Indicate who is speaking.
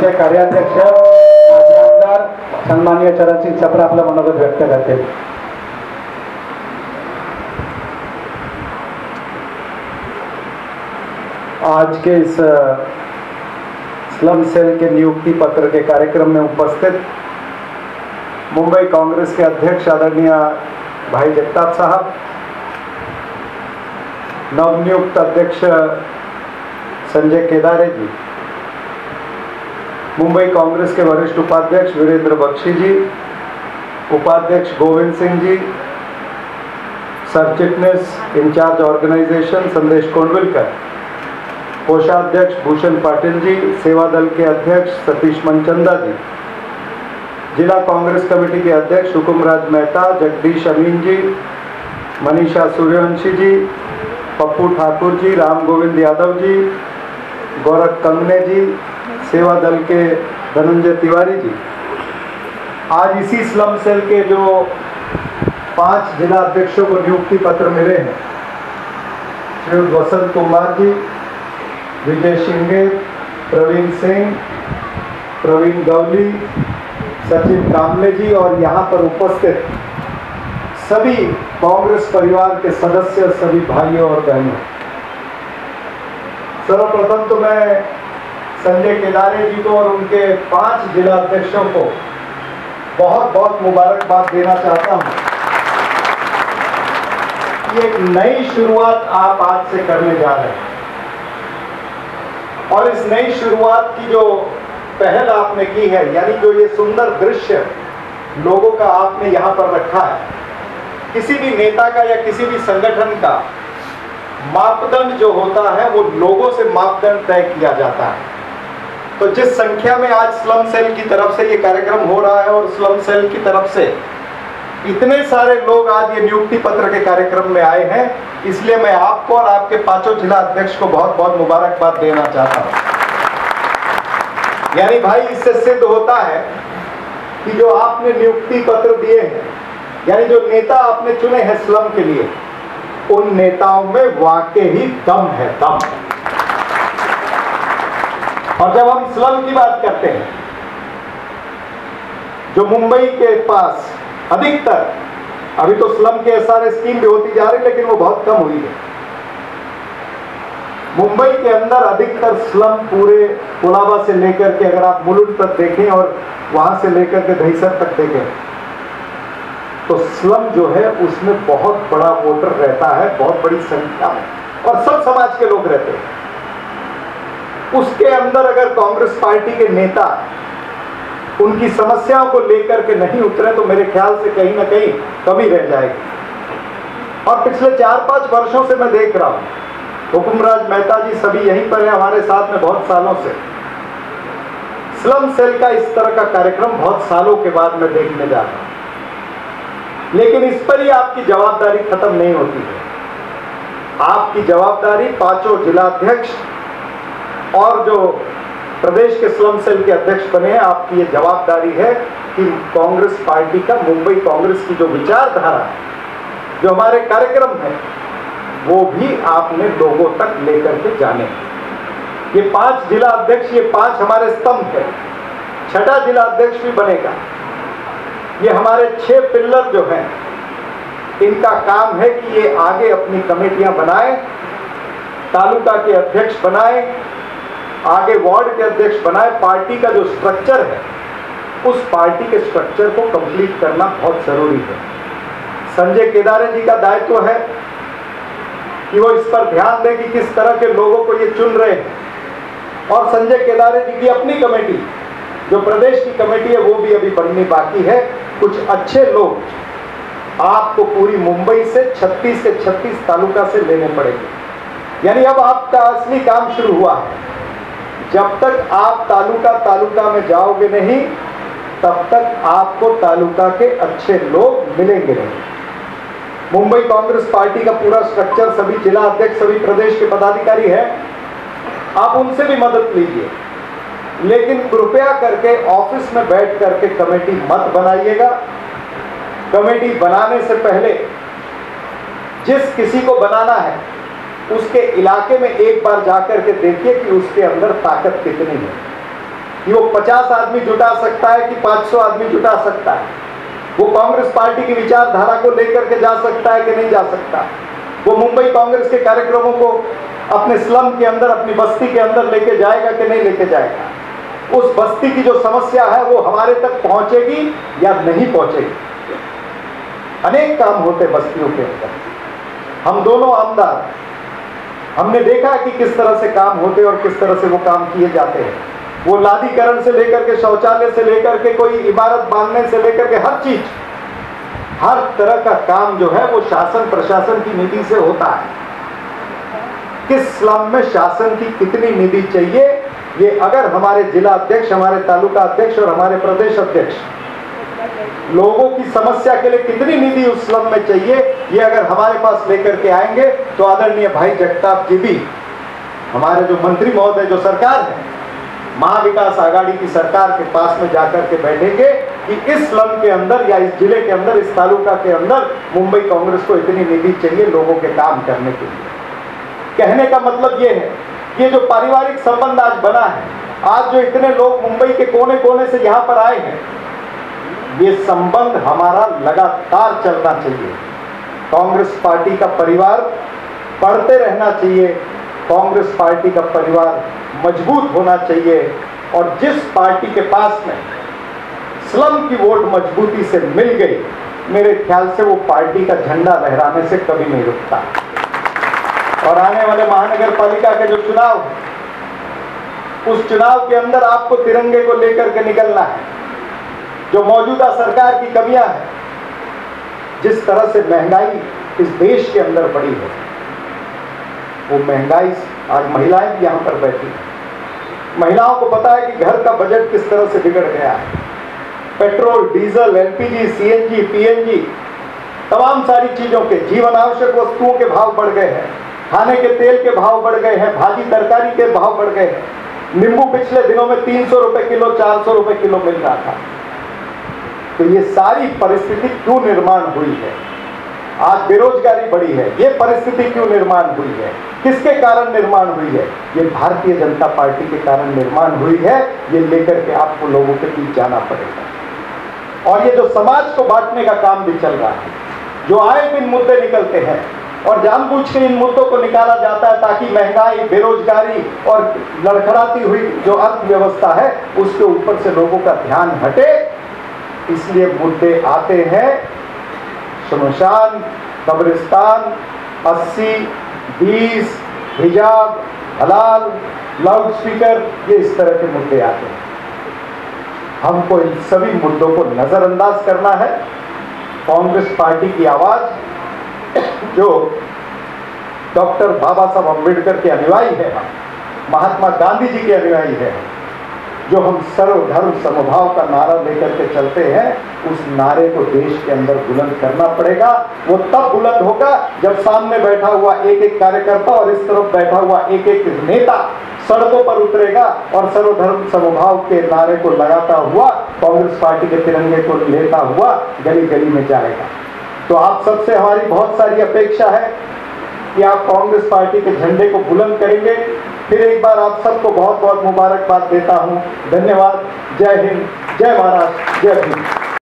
Speaker 1: आमचे कार्याध्यक्ष माजी आमदार सन्माननीय चरणसिंग चपरा आपलं मनोगत व्यक्त करते। आज के इस स्लम सेल के नियुक्ति पत्र के कार्यक्रम में उपस्थित मुंबई कांग्रेस के अध्यक्ष आदरणीय भाई जगताप साहब, नवनियुक्त अध्यक्ष संजय केदारे जी, मुंबई कांग्रेस के वरिष्ठ उपाध्यक्ष वीरेंद्र बख्शी जी, उपाध्यक्ष गोविंद सिंह जी, सब चिटनेस इंचार्ज ऑर्गेनाइजेशन संदेश कोंडविलकर, कोषाध्यक्ष भूषण पाटिल जी, सेवा दल के अध्यक्ष सतीश मनचंदा जी, जिला कांग्रेस कमेटी के अध्यक्ष हुकुमराज मेहता, जगदीश अमीन जी, मनीषा सूर्यवंशी जी, पप्पू ठाकुर जी, राम गोविंद यादव जी, गोरख कंगने जी, सेवा दल के धनंजय तिवारी जी। आज इसी स्लम सेल के जो 5 जिला अध्यक्षों को नियुक्ति पत्र मिले हैं, श्री वसंत कुमार जी, विजय शिंगे, प्रवीण सिंह, प्रवीण गवली, सचिन कामले जी और यहाँ पर उपस्थित सभी कांग्रेस परिवार के सदस्य, सभी भाइयों और बहनों, सर्वप्रथम तो मैं संजय केदारे जी को और उनके 5 जिला अध्यक्षों को बहुत बहुत मुबारकबाद देना चाहता हूं। ये एक नई शुरुआत आप आज से करने जा रहे हैं और इस नई शुरुआत की जो पहल आपने की है, यानी जो ये सुंदर दृश्य लोगों का आपने यहाँ पर रखा है, किसी भी नेता का या किसी भी संगठन का मापदंड जो होता है वो लोगों से मापदंड तय किया जाता है। तो जिस संख्या में आज स्लम सेल की तरफ से ये कार्यक्रम हो रहा है और स्लम सेल की तरफ से इतने सारे लोग आज ये नियुक्ति पत्र के कार्यक्रम में आए हैं, इसलिए मैं आपको और आपके 5 जिला अध्यक्ष को बहुत बहुत मुबारकबाद देना चाहता हूं। यानी भाई, इससे सिद्ध होता है कि जो आपने नियुक्ति पत्र दिए हैं, यानी जो नेता आपने चुने हैं स्लम के लिए, उन नेताओं में वाकई ही दम है, दम। और जब हम स्लम की बात करते हैं, जो मुंबई के पास अधिकतर, अभी तो स्लम के एसआरए स्कीम भी होती जा रही, लेकिन वो बहुत कम हुई है। मुंबई के अंदर अधिकतर स्लम पूरे कोलाबा से लेकर के अगर आप मुलुंड तक देखें और वहां से लेकर के दहीसर तक देखें, तो स्लम जो है उसमें बहुत बड़ा वोटर रहता है, बहुत बड़ी संख्या में, और सब समाज के लोग रहते हैं। उसके अंदर अगर कांग्रेस पार्टी के नेता उनकी समस्याओं को लेकर के नहीं उतरे तो मेरे ख्याल से कहीं ना कहीं कमी रह जाएगी। और पिछले 4-5 वर्षों से मैं देख रहा हूं, हुकुमराज मेहता जी सभी यहीं पर हैं हमारे साथ में बहुत सालों से। स्लम सेल का इस तरह का कार्यक्रम बहुत सालों के बाद मैं देखने जा रहा हूं, लेकिन इस पर ही आपकी जवाबदारी खत्म नहीं होती है। आपकी जवाबदारी 5 जिलाध्यक्ष और जो प्रदेश के स्लम सेल के अध्यक्ष बने हैं, आपकी ये जवाबदारी है कि कांग्रेस पार्टी का, मुंबई कांग्रेस की जो विचारधारा है, जो हमारे कार्यक्रम है, वो भी आपने लोगों तक लेकर के जाने। ये 5 जिला अध्यक्ष, ये 5 हमारे स्तंभ है। 6ठा जिला अध्यक्ष भी बनेगा। ये हमारे 6 पिल्लर जो हैं, इनका काम है कि ये आगे अपनी कमेटियां बनाए, तालुका के अध्यक्ष बनाए, आगे वार्ड के अध्यक्ष बनाए। पार्टी का जो स्ट्रक्चर है, उस पार्टी के स्ट्रक्चर को कंप्लीट करना बहुत जरूरी है। संजय केदारे जी का दायित्व है कि वो इस पर ध्यान दें कि किस तरह के लोगों को ये चुन रहे हैं, और संजय केदारे जी की अपनी कमेटी, जो प्रदेश की कमेटी है, वो भी अभी बननी बाकी है। कुछ अच्छे लोग आपको पूरी मुंबई से 36 के 36 तालुका से लेने पड़ेंगे। यानी अब आपका असली काम शुरू हुआ है। जब तक आप तालुका में जाओगे नहीं, तब तक आपको तालुका के अच्छे लोग मिलेंगे नहीं। मुंबई कांग्रेस पार्टी का पूरा स्ट्रक्चर, सभी जिला अध्यक्ष, सभी प्रदेश के पदाधिकारी हैं, आप उनसे भी मदद लीजिए, लेकिन कृपया करके ऑफिस में बैठ करके कमेटी मत बनाइएगा। कमेटी बनाने से पहले जिस किसी को बनाना है, उसके इलाके में एक बार जाकर के देखिए कि उसके अंदर ताकत कितनी है। कि वो 50 आदमी जुटा सकता है कि 500 आदमी जुटा सकता है, वो कांग्रेस पार्टी की विचारधारा को लेकर के जा सकता है कि नहीं जा सकता, वो मुंबई कांग्रेस के कार्यक्रमों को अपने स्लम के अंदर, अपनी बस्ती के अंदर लेके जाएगा कि नहीं लेके जाएगा, उस बस्ती की जो समस्या है वो हमारे तक पहुंचेगी या नहीं पहुंचेगी। अनेक काम होते बस्तियों के अंदर, हम दोनों आमदार, हमने देखा कि किस तरह से काम होते और किस तरह से वो काम किए जाते हैं। वो लादीकरण से लेकर के, शौचालय से लेकर के, कोई इमारत बांधने से लेकर के, हर चीज, हर तरह का काम जो है वो शासन प्रशासन की निधि से होता है। किस स्लम में शासन की कितनी निधि चाहिए, ये अगर हमारे जिला अध्यक्ष, हमारे तालुका अध्यक्ष और हमारे प्रदेश अध्यक्ष लोगों की समस्या के लिए कितनी निधि उस स्लम में चाहिए, ये अगर हमारे पास लेकर के आएंगे तो आदरणीय भाई जगताप जी भी, हमारे जो मंत्री महोदय, जो सरकार है, महाविकास आघाड़ी की सरकार के पास में जाकर के बैठेंगे कि इस स्लम के अंदर या इस जिले के अंदर, इस तालुका के अंदर मुंबई कांग्रेस को इतनी निधि चाहिए लोगों के काम करने के लिए। कहने का मतलब ये है, ये जो पारिवारिक संबंध आज बना है, आज जो इतने लोग मुंबई के कोने कोने से यहाँ पर आए हैं, ये संबंध हमारा लगातार चलना चाहिए। कांग्रेस पार्टी का परिवार बढ़ते रहना चाहिए, कांग्रेस पार्टी का परिवार मजबूत होना चाहिए, और जिस पार्टी के पास में स्लम की वोट मजबूती से मिल गई, मेरे ख्याल से वो पार्टी का झंडा लहराने से कभी नहीं रुकता। और आने वाले महानगर पालिका के जो चुनाव, उस चुनाव के अंदर आपको तिरंगे को लेकर के निकलना है। जो मौजूदा सरकार की कमियां हैं, जिस तरह से महंगाई इस देश के अंदर बढ़ी है, वो महंगाई, आज महिलाएं भी यहाँ पर बैठी हैं, महिलाओं को पता है कि घर का बजट किस तरह से बिगड़ गया है। Petrol, diesel, LPG, CNG, PNG, तमाम सारी चीजों के, जीवन आवश्यक वस्तुओं के भाव बढ़ गए हैं, खाने के तेल के भाव बढ़ गए हैं, भाजी तरकारी के भाव बढ़ गए हैं। नींबू पिछले दिनों में 300 रुपए किलो, 400 रुपए किलो मिल रहा था। तो ये सारी परिस्थिति क्यों निर्माण हुई है? आज बेरोजगारी बढ़ी है, ये परिस्थिति क्यों निर्माण हुई है? किसके कारण निर्माण हुई है? ये भारतीय जनता पार्टी के कारण निर्माण हुई है। ये लेकर के आपको लोगों के बीच जाना पड़ेगा। और ये जो समाज को बांटने का काम भी चल रहा है, जो आए दिन मुद्दे निकलते हैं और जानबूझ के इन मुद्दों को निकाला जाता है ताकि महंगाई, बेरोजगारी और लड़खड़ाती हुई जो अर्थव्यवस्था है उसके ऊपर से लोगों का ध्यान हटे। इसलिए मुद्दे आते हैं शमशान, कब्रिस्तान, 80, 20, हिजाब, हलाल, लाउड स्पीकर, ये इस तरह के मुद्दे आते हैं। हमको इन सभी मुद्दों को नजरअंदाज करना है। कांग्रेस पार्टी की आवाज जो डॉक्टर बाबा साहब अम्बेडकर के अनुयायी है, महात्मा गांधी जी के अनुयायी है, जो हम सर्वधर्म समभाव का नारा लेकर के चलते हैं, उस नारे को देश के अंदर बुलंद करना पड़ेगा। वो तब बुलंद होगा जब सामने बैठा हुआ एक एक कार्यकर्ता और इस तरफ बैठा हुआ एक एक नेता सड़कों पर उतरेगा और सर्वधर्म समभाव के नारे को लगाता हुआ, कांग्रेस पार्टी के तिरंगे को लेता हुआ गली गली में जाएगा। तो आप सबसे हमारी बहुत सारी अपेक्षा है कि आप कांग्रेस पार्टी के झंडे को बुलंद करेंगे। फिर एक बार आप सबको बहुत बहुत मुबारकबाद देता हूं। धन्यवाद। जय हिंद, जय महाराष्ट्र, जय भीम।